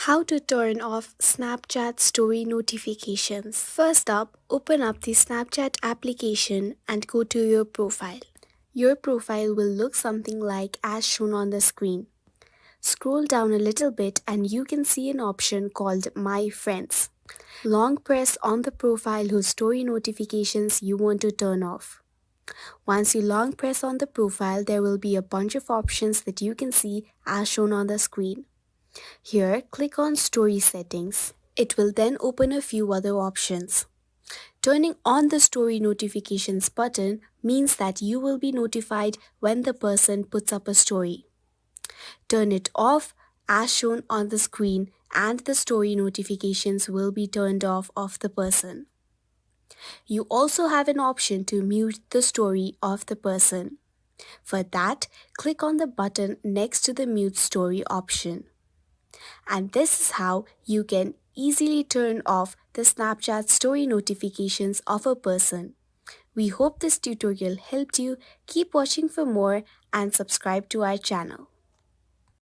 How to turn off Snapchat story notifications. First up, open up the Snapchat application and go to your profile. Your profile will look something like as shown on the screen. Scroll down a little bit and you can see an option called My Friends. Long press on the profile whose story notifications you want to turn off. Once you long press on the profile, there will be a bunch of options that you can see as shown on the screen. Here, click on Story Settings. It will then open a few other options. Turning on the Story Notifications button means that you will be notified when the person puts up a story. Turn it off as shown on the screen and the story notifications will be turned off of the person. You also have an option to mute the story of the person. For that, click on the button next to the mute story option. And this is how you can easily turn off the Snapchat story notifications of a person. We hope this tutorial helped you. Keep watching for more and subscribe to our channel.